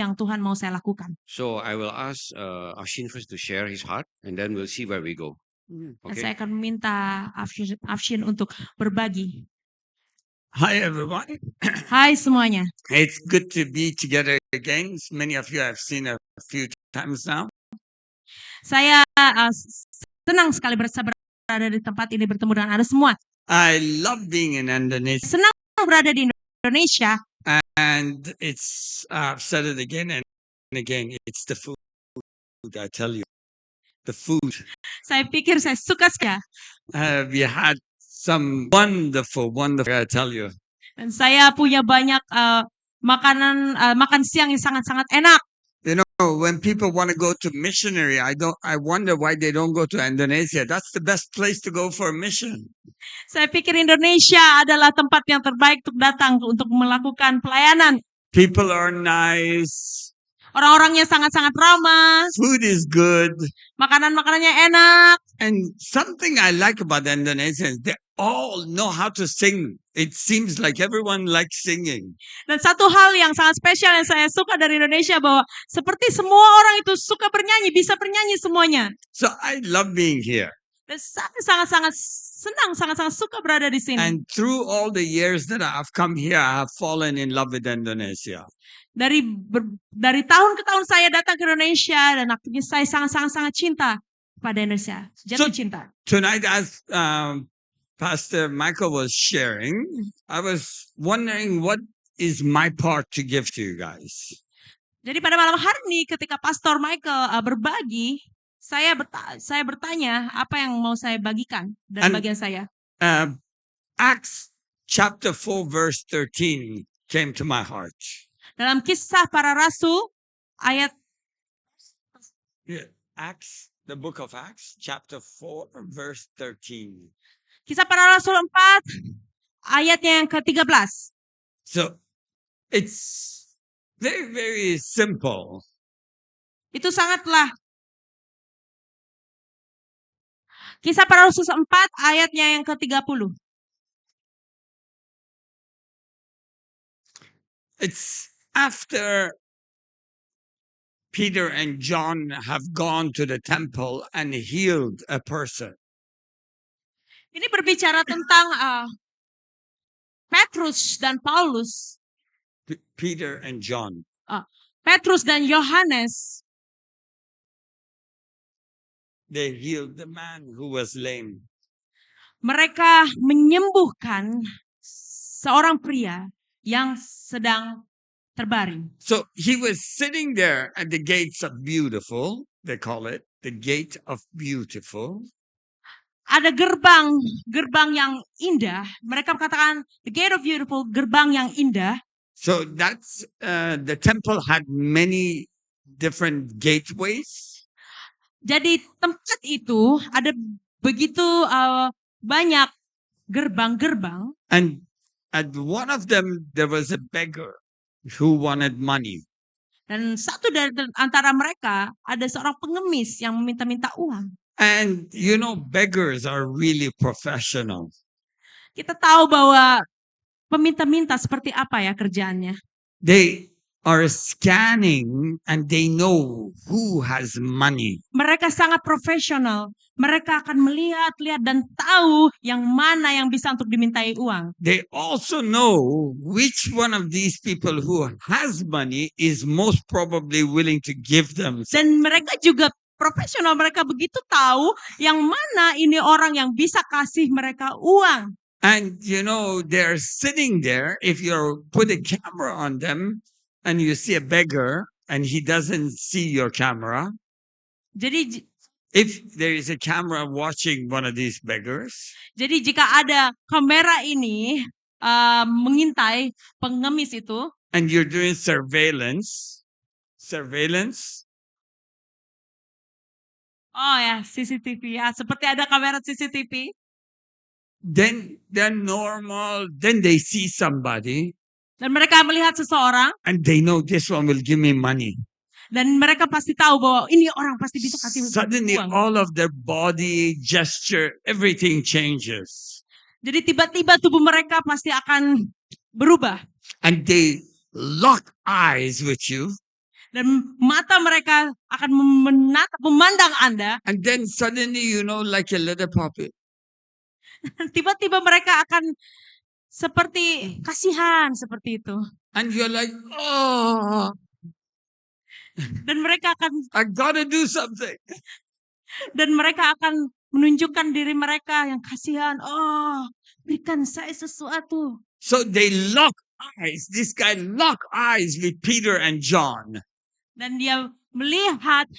yang Tuhan mau saya lakukan. So I will ask Ashin first to share his heart, and then we'll see where we go. Dan Okay. saya akan meminta Afshin untuk berbagi. Hi, everyone. Hai semuanya. It's good to be together again. Many of you I've seen a few times now. Saya senang sekali berada di tempat ini bertemu dengan Anda semua. I love being in Indonesia, Senang berada di Indonesia. and I've said it again and again, it's the food, I tell you. The food. Saya pikir saya suka sekali. We had some wonderful, I tell you. Dan saya punya banyak makan siang yang sangat-sangat enak. You know, when people want to go to missionary, I wonder why they don't go to Indonesia. That's the best place to go for a mission. Saya pikir Indonesia adalah tempat yang terbaik untuk datang untuk melakukan pelayanan. People are nice. Orang-orangnya sangat-sangat ramah. Food is good. Makanan-makanannya enak. And something I like about the Indonesians, they all know how to sing. It seems like everyone likes singing. Dan satu hal yang sangat spesial yang saya suka dari Indonesia bahwa seperti semua orang itu suka bernyanyi, bisa bernyanyi semuanya. So I love being here. Dan saya sangat-sangat senang, sangat-sangat suka berada di sini. And through all the years that I've come here, I have fallen in love with Indonesia. Dari tahun ke tahun saya datang ke Indonesia dan akhirnya saya sangat-sangat cinta pada Indonesia. Jatuh cinta. Tonight, as Pastor Michael was sharing, I was wondering what is my part to give to you guys. Jadi pada malam hari ini ketika Pastor Michael berbagi, saya bertanya apa yang mau saya bagikan dari bagian saya. Acts chapter 4 verse 13 came to my heart. Dalam Kisah Para Rasul ayat Acts, the book of Acts, chapter 4 verse 13. Kisah Para Rasul 4 ayatnya yang ke-13. So it's very, very simple. Itu sangatlah. Kisah Para Rasul 4 ayatnya yang ke-30. It's after Peter and John have gone to the temple and healed a person. Ini berbicara tentang Petrus dan Paulus. Peter and John. Petrus dan Yohanes. They healed the man who was lame. Mereka menyembuhkan seorang pria yang sedang terbaring. So he was sitting there at the gates of beautiful, they call it the gate of beautiful. Ada gerbang yang indah. Mereka katakan the gate of beautiful, gerbang yang indah. So that's the temple had many different gateways. Jadi tempat itu ada begitu banyak gerbang-gerbang. And at one of them there was a beggar who wanted money. Dan satu dari antara mereka ada seorang pengemis yang meminta-minta uang. And you know, beggars are really professional. Kita tahu bahwa peminta-minta seperti apa ya kerjaannya. They are scanning and they know who has money. Mereka sangat profesional. Mereka akan melihat dan tahu yang mana yang bisa untuk dimintai uang. They also know which one of these people who has money is most probably willing to give them. Dan mereka juga profesional, mereka begitu tahu yang mana ini orang yang bisa kasih mereka uang. And you know, they're sitting there. If you put a camera on them and you see a beggar and he doesn't see your camera. Jadi if there is a camera watching one of these beggars. Jadi jika ada kamera ini mengintai pengemis itu. And you're doing surveillance. Oh ya, CCTV ya, seperti ada kamera CCTV. Then they're normal. Then they see somebody. Dan mereka melihat seseorang. And they know this one will give me money. Dan mereka pasti tahu bahwa ini orang pasti bisa kasih Suddenly uang. all of their body, gesture, everything changes. Jadi tiba-tiba tubuh mereka pasti akan berubah. And they lock eyes with you. Dan mata mereka akan memandang Anda. And then suddenly, like a little puppy. Tiba-tiba mereka akan seperti kasihan seperti itu. And you're like, oh, Dan mereka akan I gotta do something. menunjukkan diri mereka yang kasihan. Oh, berikan saya sesuatu. So they lock eyes. This guy lock eyes with Peter and John. Dan dia melihat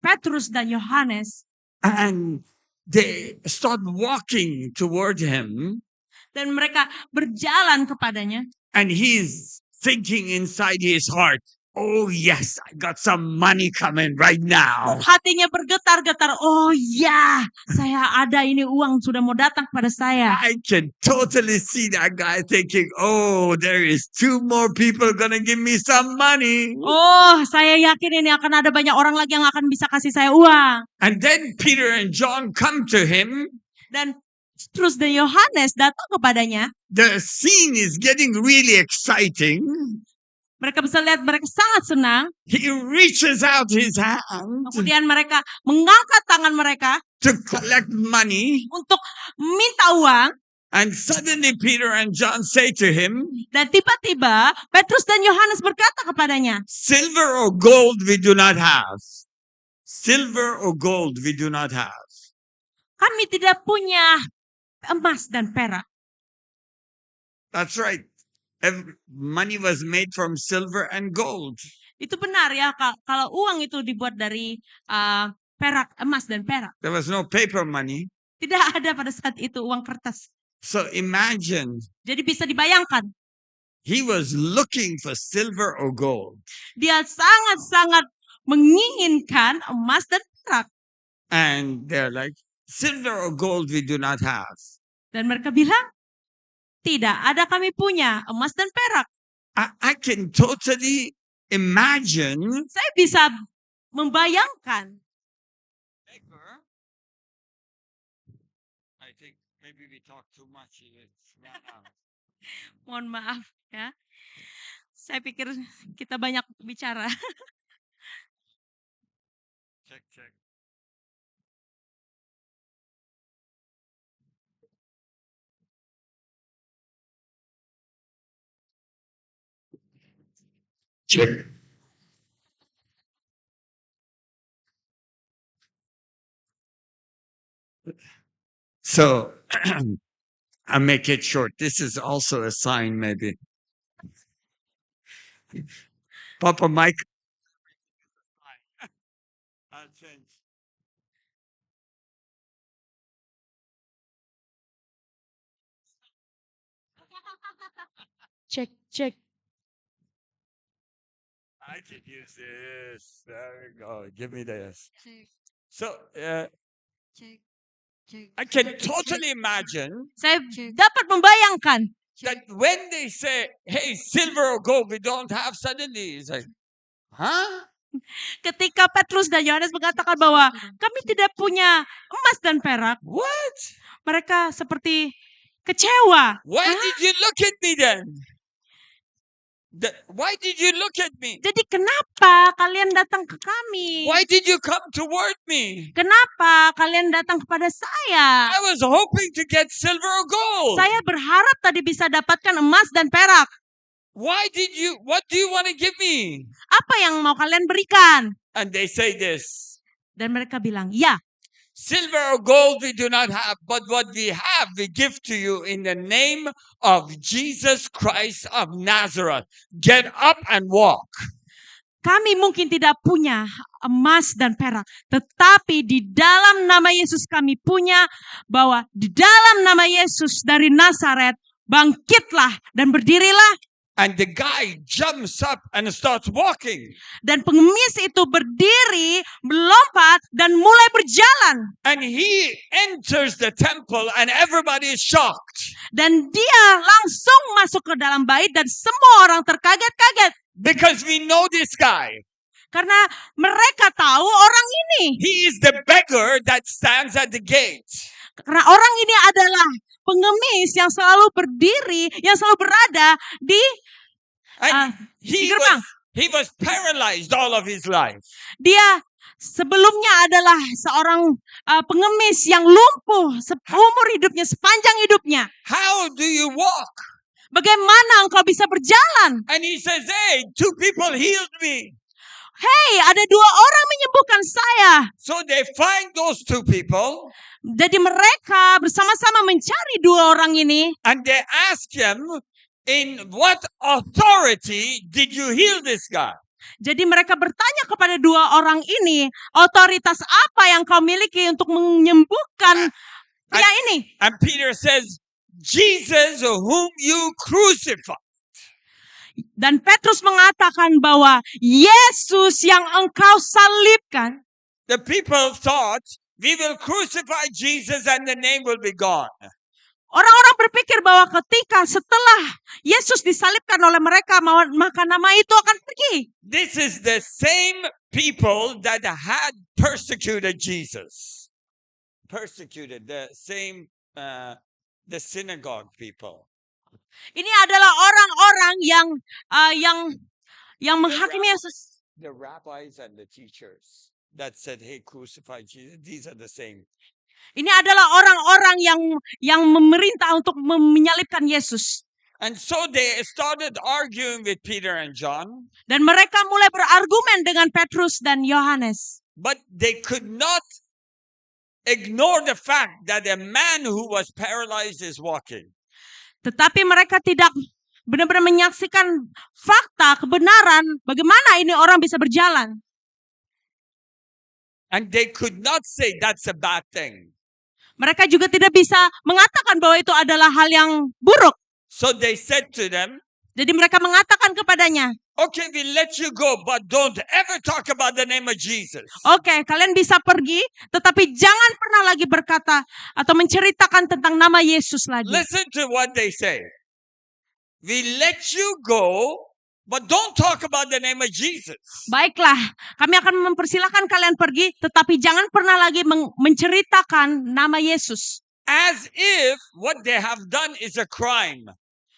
Petrus dan Yohanes. And they start walking toward him. Dan mereka berjalan kepadanya. And he's thinking inside his heart, oh yes, I got some money coming right now. Hatinya bergetar-getar. Oh ya, saya ada ini uang sudah mau datang pada saya. I can totally see that guy thinking, oh, there is 2 more people gonna give me some money. Oh, saya yakin ini akan ada banyak orang lagi yang akan bisa kasih saya uang. And then Peter and John come to him. Dan Petrus dan Yohanes datang kepadanya. The scene is getting really exciting. Mereka bisa lihat mereka sangat senang. He reaches out his hand Kemudian mereka mengangkat tangan mereka to collect money. untuk minta uang. And suddenly Peter and John say to him, Dan tiba-tiba Petrus dan Yohanes berkata kepadanya, silver or gold we do not have. Silver or gold we do not have. kami tidak punya emas dan perak. That's right. Money was made from silver and gold. Itu benar ya, kalau uang itu dibuat dari perak, emas dan perak. There was no paper money. Tidak ada pada saat itu uang kertas. So imagine, Jadi bisa dibayangkan, he was looking for silver or gold. dia sangat-sangat menginginkan emas dan perak. And they're like, silver or gold we do not have. Dan mereka bilang, tidak ada kami punya emas dan perak. I can totally imagine. Saya bisa membayangkan. I think maybe we talk too much. Mohon maaf ya. Saya pikir kita banyak bicara. Check. Check. So I'll make it short. This is also a sign, maybe. Papa Mike. I'll change. Cek. I can use this. There we go. Give me this. Check, So check, check. I can totally imagine Saya dapat membayangkan that when they say, hey, silver or gold, we don't have, suddenly it's like, huh? ketika Petrus dan Yohanes mengatakan bahwa kami tidak punya emas dan perak, What? mereka seperti kecewa. Why did you look at me then? Why did you look at me? Jadi kenapa kalian datang ke kami? Why did you come toward me? Kenapa kalian datang kepada saya? I was hoping to get silver or gold. Saya berharap tadi bisa dapatkan emas dan perak. What do you want to give me? Apa yang mau kalian berikan? And they say this, Dan mereka bilang, ya, silver or gold we do not have, but what we have we give to you in the name of Jesus Christ of Nazareth. Get up and walk. kami mungkin tidak punya emas dan perak, tetapi di dalam nama Yesus kami punya, bahwa di dalam nama Yesus dari Nazaret, bangkitlah dan berdirilah. And the guy jumps up and starts walking. Dan pengemis itu berdiri, melompat, dan mulai berjalan. And he enters the temple and everybody is shocked. Dan dia langsung masuk ke dalam bait dan semua orang terkaget-kaget. Because we know this guy. Karena mereka tahu orang ini. He is the beggar that stands at the gate. Karena orang ini adalah pengemis yang selalu berdiri, yang selalu berada di And di he gerbang. He was paralyzed all of his life. Dia sebelumnya adalah seorang pengemis yang lumpuh seumur hidupnya, sepanjang hidupnya. How do you walk? Bagaimana engkau bisa berjalan? And he says, hey, 2 people healed me. Hei, ada 2 orang menyembuhkan saya. So they find those 2 people Jadi mereka bersama-sama mencari 2 orang ini. and they ask him, in what authority did you heal this guy? Jadi mereka bertanya kepada 2 orang ini, otoritas apa yang kau miliki untuk menyembuhkan pria ini? And Peter says, Jesus whom you crucified. Dan Petrus mengatakan bahwa Yesus yang engkau salibkan. The people thought, we will crucify Jesus and the name will be gone. Orang-orang berpikir bahwa ketika setelah Yesus disalibkan oleh mereka, maka nama itu akan pergi. This is the same people that had persecuted Jesus. Persecuted, the same, the synagogue people. Ini adalah orang-orang yang menghakimi Yesus. The rabbis and the teachers that said, hey, crucify Jesus. These are the same. Ini adalah orang-orang yang memerintah untuk menyalibkan Yesus. And so they started arguing with Peter and John, Dan mereka mulai berargumen dengan Petrus dan Yohanes. but they could not ignore the fact that a man who was paralyzed is walking. Tetapi mereka tidak benar-benar menyaksikan fakta, kebenaran, bagaimana ini orang bisa berjalan. And they could not say that's a bad thing. Mereka juga tidak bisa mengatakan bahwa itu adalah hal yang buruk. So they said to them, Jadi mereka mengatakan kepadanya, okay, we let you go, but don't ever talk about the name of Jesus. oke, kalian bisa pergi, tetapi jangan pernah lagi berkata atau menceritakan tentang nama Yesus lagi. Listen to what they say. We let you go, but don't talk about the name of Jesus. Baiklah, kami akan mempersilahkan kalian pergi, tetapi jangan pernah lagi menceritakan nama Yesus. As if what they have done is a crime.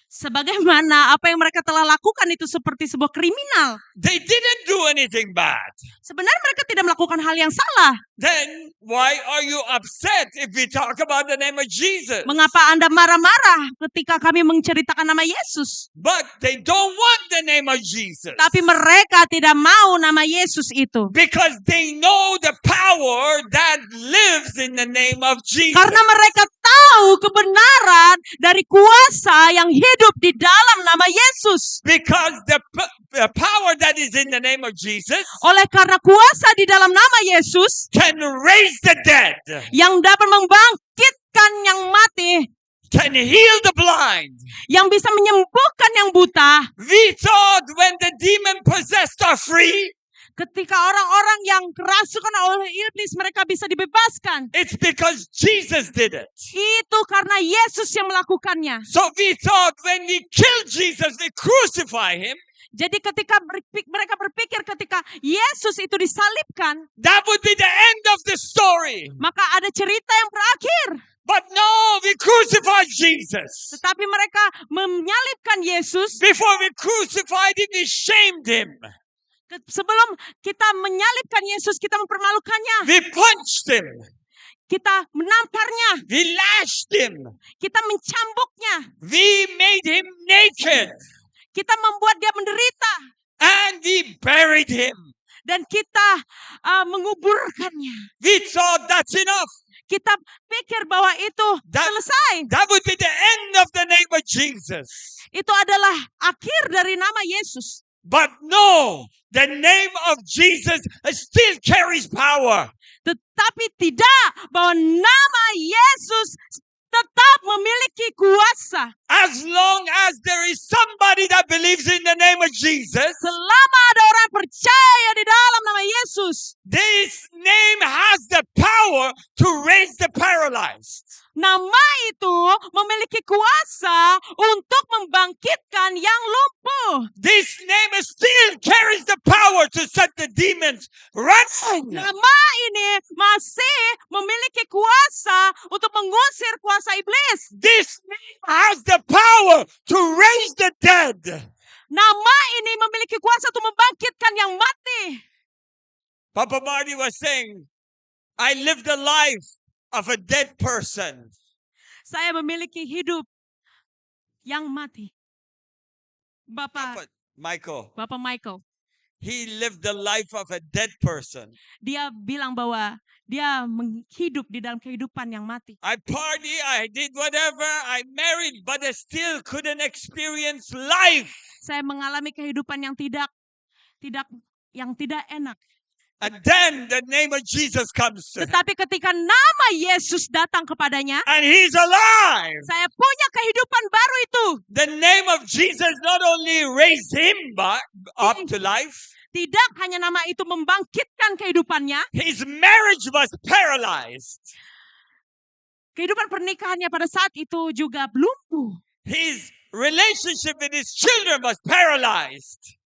Sebagaimana apa yang mereka telah lakukan itu seperti sebuah kriminal. They didn't do anything bad. Sebenarnya mereka tidak melakukan hal yang salah. Then why are you upset if we talk about the name of Jesus? Mengapa Anda marah-marah ketika kami menceritakan nama Yesus? But they don't want the name of Jesus. Tapi mereka tidak mau nama Yesus itu. Because they know the power that lives in the name of Jesus. Karena mereka tahu kebenaran dari kuasa yang hidup di dalam nama Yesus. Because the power that is in the name of Jesus Oleh karena kuasa di dalam nama Yesus can raise the dead, yang dapat membangkitkan yang mati, can heal the blind. yang bisa menyembuhkan yang buta. We thought when the demon possessed are free, Ketika orang-orang yang kerasukan oleh iblis mereka bisa dibebaskan. it's because Jesus did it. Itu karena Yesus yang melakukannya. So we thought when we kill Jesus, we crucify him, Jadi ketika mereka berpikir ketika Yesus itu disalibkan, that would be the end of the story. maka ada cerita yang berakhir. But no, we crucified Jesus. Tetapi mereka menyalibkan Yesus. Before we crucified him, we shamed him. Sebelum kita menyalibkan Yesus, kita mempermalukannya. We punched him. Kita menamparnya. We lashed him. Kita mencambuknya. We made him naked. Kita membuat dia menderita. And we buried him. Dan kita menguburkannya. We thought that's enough. Kita pikir bahwa itu selesai. That would be the end of the name of Jesus. Itu adalah akhir dari nama Yesus. But no, the name of Jesus still carries power. Tetapi tidak, bahwa nama Yesus tetap memiliki kuasa. As long as there is somebody that believes in the name of Jesus, Selama ada orang yang percaya di dalam nama Yesus, this name has the power to raise the paralyzed. nama itu memiliki kuasa untuk membangkitkan yang lumpuh. This name still carries the power to set the demons running. Nama ini masih memiliki kuasa untuk mengusir kuasa iblis. This name has the power to raise the dead. Nama ini memiliki kuasa untuk membangkitkan yang mati. Papa Marty was saying, I lived the life of a dead person. Saya memiliki hidup yang mati. Papa Michael, he lived the life of a dead person. dia bilang bahwa dia hidup di dalam kehidupan yang mati. I party, I did whatever, I married, but I still couldn't experience life. Saya mengalami kehidupan yang tidak enak. And then the name of Jesus comes to him. Tetapi ketika nama Yesus datang kepadanya, And he's alive. saya punya kehidupan baru itu. The name of Jesus not only raised him up to life, Tidak hanya nama itu membangkitkan kehidupannya, his marriage was paralyzed. kehidupan pernikahannya pada saat itu juga lumpuh. His relationship with his children was paralyzed.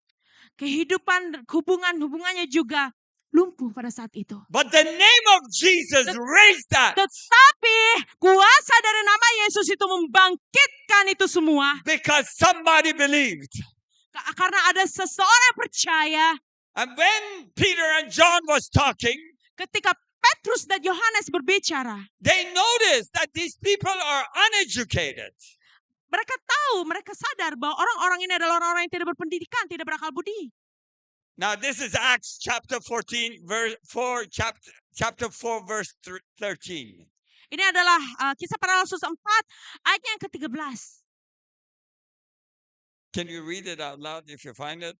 Hubungannya juga lumpuh pada saat itu. But the name of Jesus raised that. Tetapi kuasa dari nama Yesus itu membangkitkan itu semua. Because somebody believed. Karena ada seseorang percaya. And when Peter and John was talking, ketika Petrus dan Yohanes berbicara, they noticed that these people are uneducated. Mereka sadar bahwa orang-orang ini adalah orang-orang yang tidak berpendidikan, tidak berakal budi. Now this is Acts chapter 14, chapter 4, verse 13. Ini adalah Kisah Para Rasul 4 ayatnya yang ke-13. Can you read it out loud if you find it?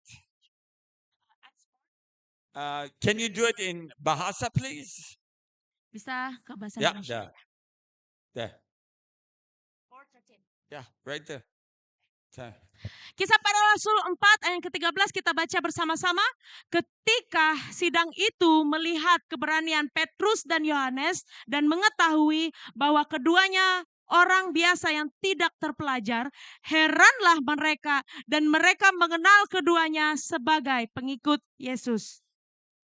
Can you do it in Bahasa, please? Bisa ke bahasa Yeah, Indonesia? there. Yeah, right there. Kisah Para Rasul 4 ayat ke-13 kita baca bersama-sama. Ketika sidang itu melihat keberanian Petrus dan Yohanes dan mengetahui bahwa keduanya orang biasa yang tidak terpelajar, heranlah mereka dan mereka mengenal keduanya sebagai pengikut Yesus.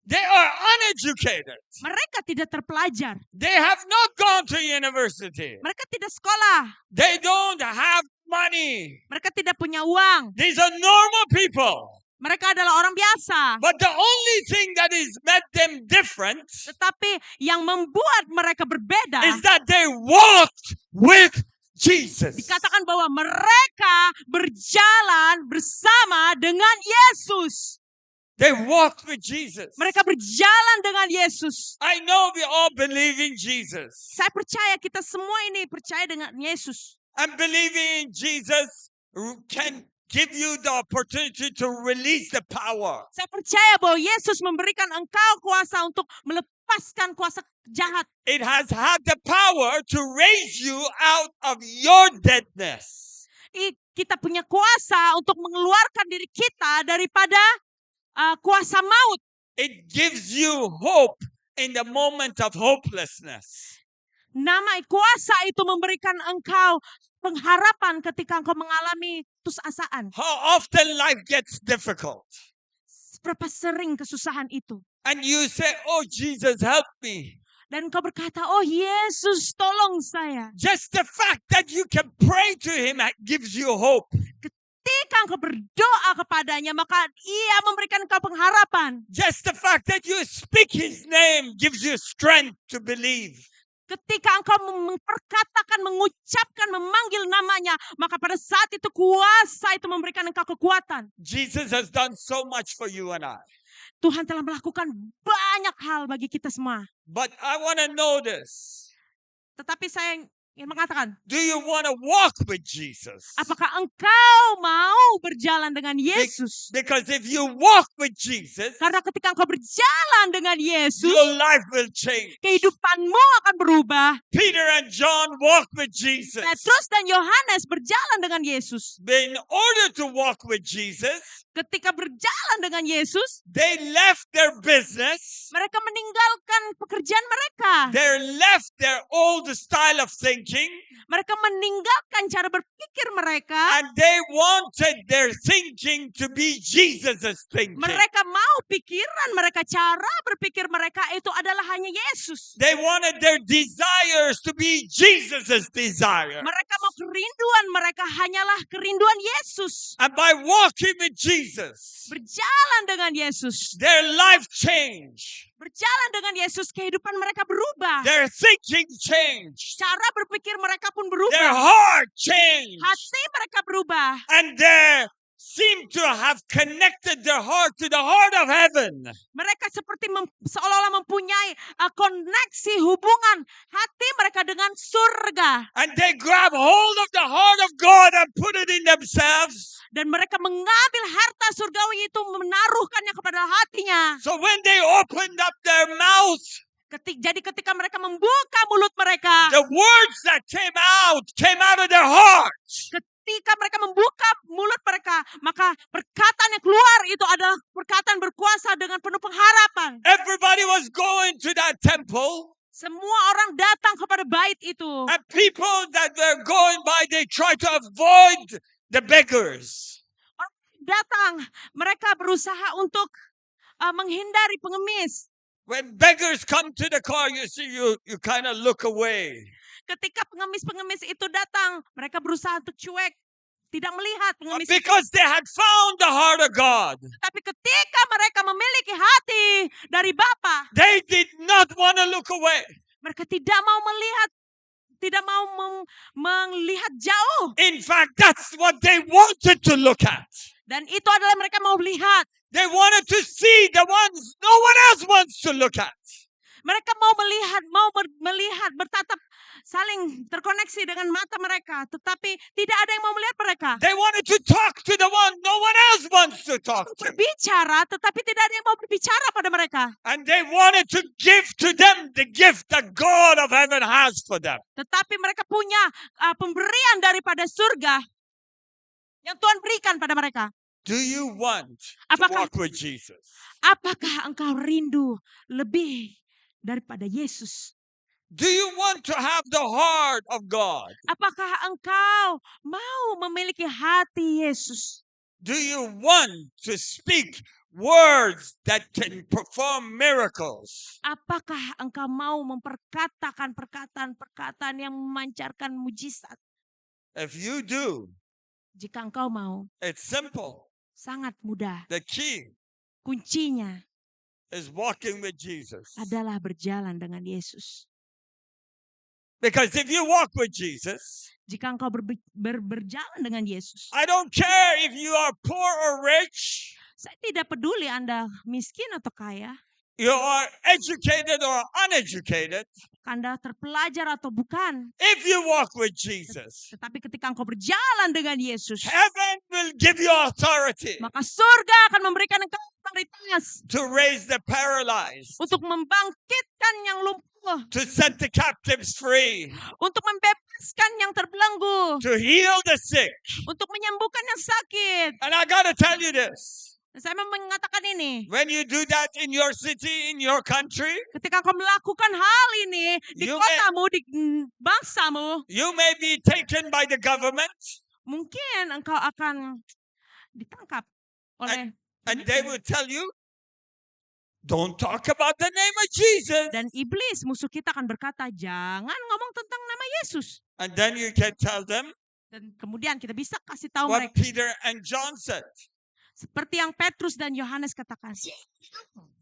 They are uneducated. Mereka tidak terpelajar. They have not gone to university. Mereka tidak sekolah. They don't have money. Mereka tidak punya uang. These are normal people. Mereka adalah orang biasa. But the only thing that is made them different Tetapi yang membuat mereka berbeda is that they walked with Jesus. dikatakan bahwa mereka berjalan bersama dengan Yesus. They walked with Jesus. Mereka berjalan dengan Yesus. I know we all believe in Jesus. Saya percaya kita semua ini percaya dengan Yesus. And believing in Jesus can give you the opportunity to release the power. Saya percaya bahwa Yesus memberikan engkau kuasa untuk melepaskan kuasa jahat. It has had the power to raise you out of your deadness. Kita punya kuasa untuk mengeluarkan diri kita daripada kuasa maut. It gives you hope in the moment of hopelessness. Nama kuasa itu memberikan engkau pengharapan ketika engkau mengalami putusasaan. How often life gets difficult. Berapa sering kesusahan itu. And you say, oh Jesus, help me. Dan engkau berkata, oh Yesus tolong saya. Just the fact that you can pray to him gives you hope. Ketika engkau berdoa kepadanya, maka ia memberikan engkau pengharapan. Just the fact that you speak his name gives you strength to believe. Ketika engkau memperkatakan, mengucapkan, memanggil namanya, maka pada saat itu kuasa itu memberikan engkau kekuatan. Jesus has done so much for you and I. Tuhan telah melakukan banyak hal bagi kita semua. But I want to know this. Tetapi saya ingin mengatakan, Do you want to walk with Jesus? apakah engkau mau berjalan dengan Yesus? Because if you walk with Jesus, Karena ketika engkau berjalan dengan Yesus, your life will change. kehidupanmu akan berubah. Peter and John walked with Jesus. Petrus dan Yohanes berjalan dengan Yesus. In order to walk with Jesus, ketika berjalan dengan Yesus, they left their business, mereka meninggalkan pekerjaan mereka. they left their old style of thinking, Mereka meninggalkan cara berpikir mereka. and they wanted their thinking to be Jesus' thinking. Mereka mau pikiran mereka, cara berpikir mereka itu adalah hanya Yesus. They wanted their desires to be Jesus' desire. Mereka mau kerinduan mereka hanyalah kerinduan Yesus. And by walking with Jesus, Berjalan dengan Yesus. their life changed. Berjalan dengan Yesus, kehidupan mereka berubah. Their thinking changed. Cara berpikir mereka pun Their berubah. heart changed. Hati mereka berubah. And they seem to have connected their heart to the heart of heaven. Mereka seperti seolah-olah mempunyai koneksi hubungan hati mereka dengan surga. And they grab hold of the heart of God and put it in themselves. Dan mereka mengambil harta surgawi itu, menaruhkannya kepada hatinya. So when they opened up their mouth, Jadi ketika mereka membuka mulut mereka, the words that came out of their hearts. ketika mereka membuka mulut mereka, maka perkataan yang keluar itu adalah perkataan berkuasa dengan penuh pengharapan. Everybody was going to that temple. Semua orang datang kepada bait itu. And people that were going by, they try to avoid the beggars. Datang, mereka berusaha untuk menghindari pengemis. When beggars come to the car, you see, you kind of look away. Ketika pengemis-pengemis itu datang, mereka berusaha untuk cuek, tidak melihat pengemis itu. Because they had found the heart of God. Tapi ketika mereka memiliki hati dari Bapa, They did not want to look away. mereka tidak mau melihat, tidak mau melihat jauh. In fact, that's what they wanted to look at. Dan itu adalah mereka mau lihat. They wanted to see the ones no one else wants to look at. Mereka mau melihat, bertatap, saling terkoneksi dengan mata mereka. Tetapi tidak ada yang mau melihat mereka. They wanted to talk to the one no one else wants to talk to. Berbicara, tetapi tidak ada yang mau berbicara pada mereka. And they wanted to give to them the gift that God of heaven has for them. Tetapi mereka punya pemberian daripada surga yang Tuhan berikan pada mereka. Do you want to Apakah- walk with Jesus? Apakah engkau rindu lebih daripada Yesus? Do you want to have the heart of God? Apakah engkau mau memiliki hati Yesus? Do you want to speak words that can perform miracles? Apakah engkau mau memperkatakan perkataan-perkataan yang memancarkan mujizat? If you do, Jika engkau mau, it's simple. sangat mudah. The key Kuncinya is walking with Jesus. adalah berjalan dengan Yesus. Because if you walk with Jesus, Jika engkau berjalan dengan Yesus, I don't care if you are poor or rich, saya tidak peduli Anda miskin atau kaya, you are educated or uneducated. Anda terpelajar atau bukan. If you walk with Jesus, Tetapi ketika engkau berjalan dengan Yesus, heaven will give you authority maka surga akan memberikan engkau otoritas to raise the paralyzed, untuk membangkitkan yang lumpuh, to set the captives free, untuk membebaskan yang terbelenggu, to heal the sick. untuk menyembuhkan yang sakit. And I got to tell you this. Saya mau mengatakan ini, When you do that in your city, in your country, ketika engkau melakukan hal ini di You kotamu, di bangsamu, you may be taken by the government mungkin engkau akan ditangkap oleh and they will tell you, don't talk about the name of Jesus. dan iblis musuh kita akan berkata, jangan ngomong tentang nama Yesus. And then you can tell them Dan kemudian kita bisa kasih tahu what mereka Peter and John said. seperti yang Petrus dan Yohanes katakan.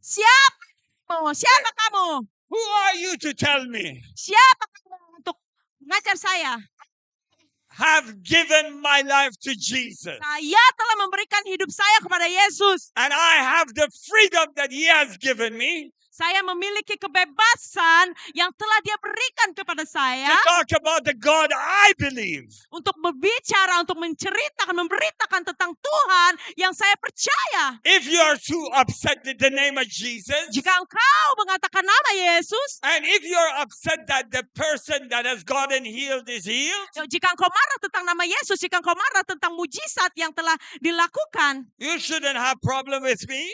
Siapa kamu? Who are you to tell me? Siapa kamu untuk mengajar saya? Have given my life to Jesus. Saya telah memberikan hidup saya kepada Yesus. And I have the freedom that He has given me Saya memiliki kebebasan yang telah Dia berikan kepada to saya talk about the God I believe. untuk berbicara, untuk menceritakan, memberitakan tentang Tuhan yang saya percaya. If you are too upset with the name of Jesus, Jika engkau mengatakan nama Yesus, and if you're upset that the person that has gotten healed is healed, jika engkau marah tentang nama Yesus, jika engkau marah tentang mujizat yang telah dilakukan, you shouldn't have problem with me.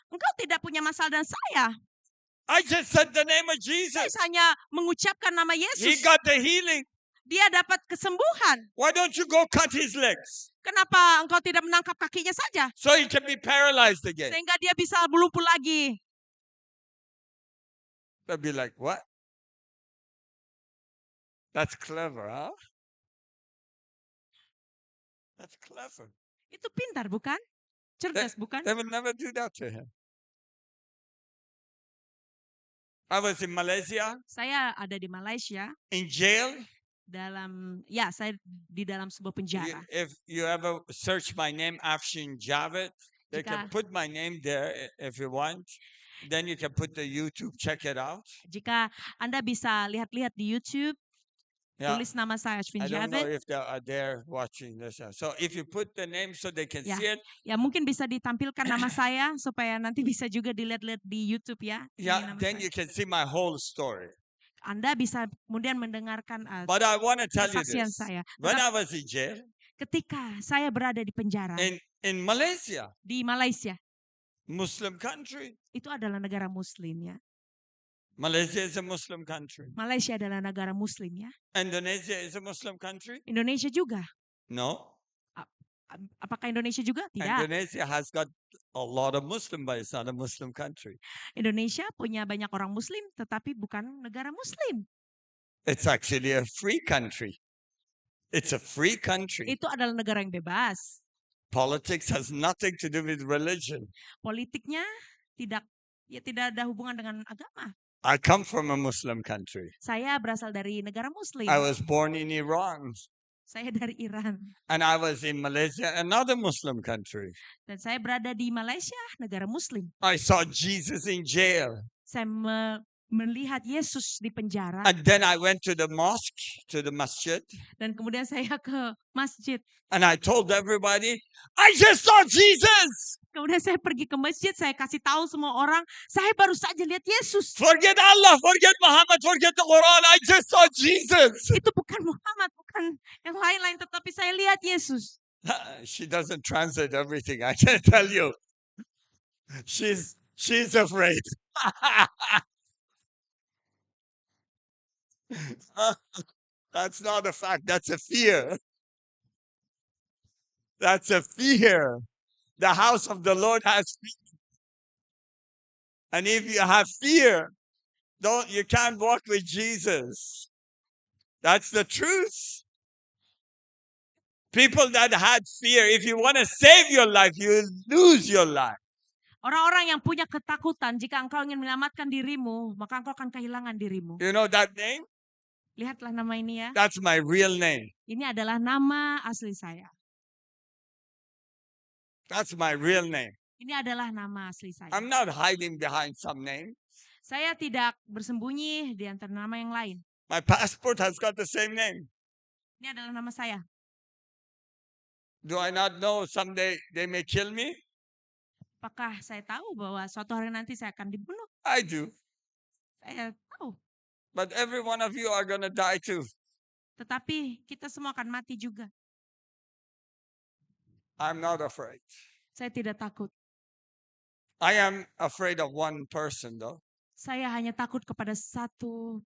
engkau tidak punya masalah dengan saya. I just said the name of Saya Jesus. hanya mengucapkan nama He Yesus. got the healing. Dia dapat kesembuhan. Why don't you go cut his legs Kenapa engkau tidak menangkap kakinya saja? so he can be paralyzed again? Sehingga dia bisa lumpuh lagi. They'll be like, what? That's clever, huh? That's clever. Itu pintar, bukan? Cerdas, bukan? They will never do that to him. I was in Malaysia, Saya ada di Malaysia in jail. saya di dalam sebuah penjara. If you ever search my name, Afshin Javed, they can Jika- put my name there if you want. Then you can put the YouTube, check it out. Jika Anda bisa lihat-lihat di YouTube, Yeah. tulis nama saya Ashwin I don't know Javed. if they are there watching this. So if you put the name so they can Yeah. see it, Ya mungkin bisa ditampilkan nama saya supaya nanti bisa juga dilihat-lihat di YouTube ya. Ini yeah, nama then saya. you can see my whole story. Anda bisa kemudian mendengarkan But I want to tell you kesaksian this. saya. When Tetapi I was in jail ketika saya berada di penjara in Malaysia, di Malaysia, Muslim country. itu adalah negara Muslim ya. Malaysia is a Muslim country. Malaysia adalah negara Muslim ya. Indonesia is a Muslim country. Indonesia juga. No. Apakah Indonesia juga? Tidak. Indonesia has got a lot of Muslim, but it's not a Muslim country. Indonesia punya banyak orang Muslim, tetapi bukan negara Muslim. It's actually a free country. It's a free country. Itu adalah negara yang bebas. Politics has nothing to do with religion. Politiknya tidak ada hubungan dengan agama. I come from a Muslim country. Saya berasal dari negara Muslim. I was born in Iran. Saya dari Iran. And I was in Malaysia, another Muslim country. Dan saya berada di Malaysia, negara Muslim. I saw Jesus in jail. Saya melihat Yesus di penjara. And then I went to the mosque, to the masjid. Dan kemudian saya ke masjid. And I told everybody, I just saw Jesus. Kemudian saya pergi ke masjid, saya kasih tahu semua orang, saya baru saja lihat Yesus. Forget Allah, forget Muhammad, forget the Quran. I just saw Jesus. Itu bukan Muhammad, bukan yang lain-lain, tetapi saya lihat Yesus. She doesn't translate everything, I can tell you. She's afraid. That's not a fact, that's a fear. That's a fear. The house of the Lord has fear. And if you have fear, you can't walk with Jesus. That's the truth. People that had fear, if you want to save your life, you lose your life. Orang-orang yang punya ketakutan, jika engkau ingin menyelamatkan dirimu, maka engkau akan kehilangan dirimu. You know that name? Lihatlah nama ini ya. That's my real name. Ini adalah nama asli saya. That's my real name. Ini adalah nama asli saya. I'm not hiding behind some name. Saya tidak bersembunyi di antara nama yang lain. My passport has got the same name. Ini adalah nama saya. Do I not know someday they may kill me? Apakah saya tahu bahwa suatu hari nanti saya akan dibunuh? I do. Saya tahu. But every one of you are going to die too. Tetapi kita semua akan mati juga. I'm not afraid. Saya tidak takut. I am afraid of one person though. Saya hanya takut kepada satu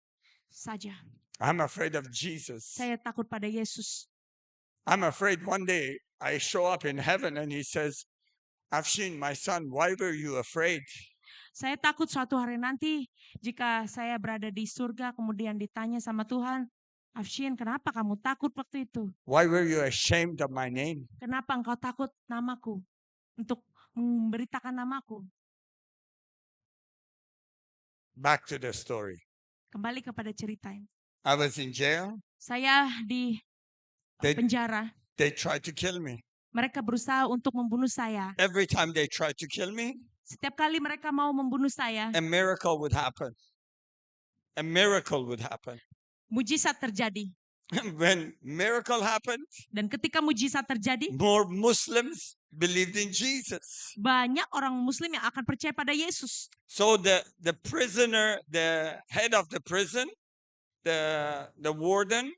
saja. I'm afraid of Jesus. Saya takut pada Yesus. I'm afraid one day I show up in heaven and he says, Afshin, my son, why were you afraid? Saya takut suatu hari nanti jika saya berada di surga kemudian ditanya sama Tuhan, Afshin, kenapa kamu takut waktu itu? Why were you ashamed of my name? Kenapa engkau takut namaku? Untuk memberitakan namaku. Back to the story. Kembali kepada cerita ini. I was in jail. Saya di They- penjara. They tried to kill me. Mereka berusaha untuk membunuh saya. Every time they tried to kill me, Setiap kali mereka mau membunuh saya, a miracle would happen. A miracle would happen. mujizat terjadi. When miracle happened, Dan ketika mujizat terjadi, more Muslims believed in Jesus. banyak orang Muslim yang akan percaya pada Yesus. So the prisoner, the head of the prison, the warden,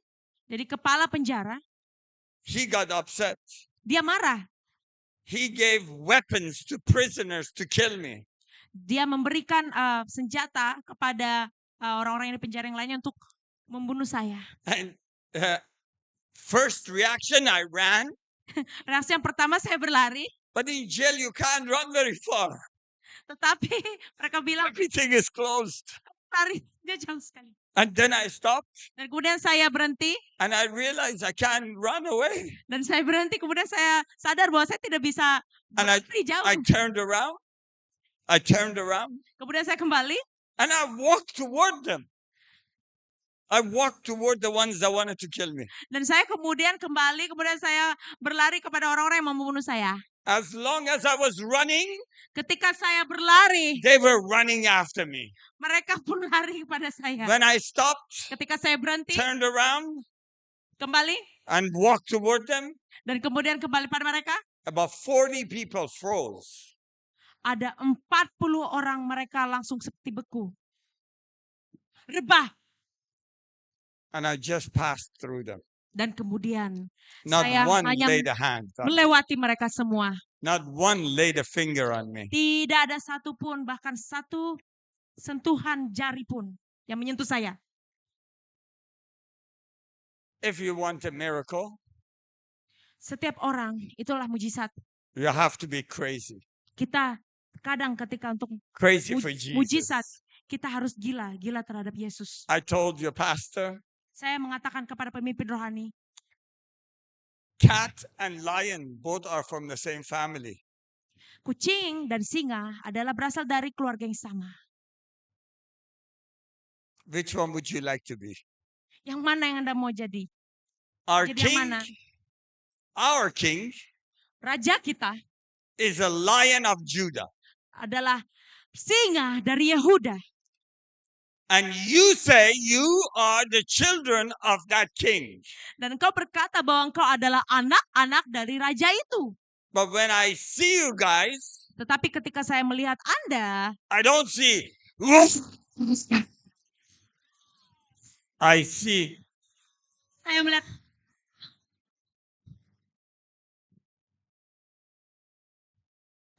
Jadi kepala penjara, he got upset. dia marah. He gave weapons to prisoners to kill me. Dia memberikan senjata kepada orang-orang yang di penjara yang lainnya untuk membunuh saya. And first reaction, I ran. Reaksi yang pertama saya berlari, But in jail, you can't run very far. tetapi mereka bilang Everything is closed. larinya jauh sekali. And then I stopped Dan kemudian saya berhenti, and I realized I can't run away. dan saya berhenti. Kemudian saya sadar bahwa saya tidak bisa And I berlari jauh. turned around. I turned around Kemudian saya kembali, and I walked toward them. I walked toward the ones that wanted to kill me. dan saya kemudian saya berlari kepada orang-orang yang mau membunuh saya. As long as I was running, Ketika saya berlari, they were running after me. mereka pun lari kepada saya. When I stopped, Ketika saya berhenti, turned around, kembali, and walked toward them, dan kemudian kembali pada mereka, about 40 people froze. ada 40 orang, mereka langsung seperti beku. Rebah. And I just passed through them. Dan kemudian Not saya one hanya laid a hand on me. melewati mereka semua. Not one laid a finger on me. Tidak ada satupun, bahkan satu sentuhan jari pun yang menyentuh saya. If you want a miracle, Setiap orang, itulah mujizat. you have to be crazy. Kita kadang ketika untuk Crazy for mujizat, Jesus. kita harus gila terhadap Yesus. I told your pastor, Saya mengatakan kepada pemimpin rohani, cat and lion both are from the same family. kucing dan singa adalah berasal dari keluarga yang sama. Which one would you like to be? Yang mana yang Anda mau jadi? Our Jadi yang king, mana? our king Raja kita is a lion of Judah. adalah singa dari Yehuda. And you say you are the children of that king. Dan engkau berkata bahwa engkau adalah anak-anak dari raja itu. But when I see you guys, Tetapi ketika saya melihat Anda, I don't see. I see. saya melihat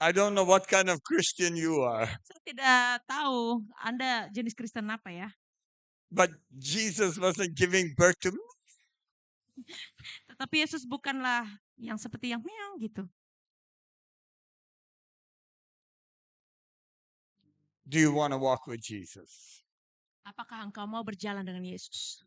I don't know what kind of Christian you are. saya tidak tahu Anda jenis Kristen apa ya. But Jesus wasn't giving birth to me. Tetapi Yesus bukanlah yang seperti yang meong gitu. Do you want to walk with Jesus? Apakah engkau mau berjalan dengan Yesus?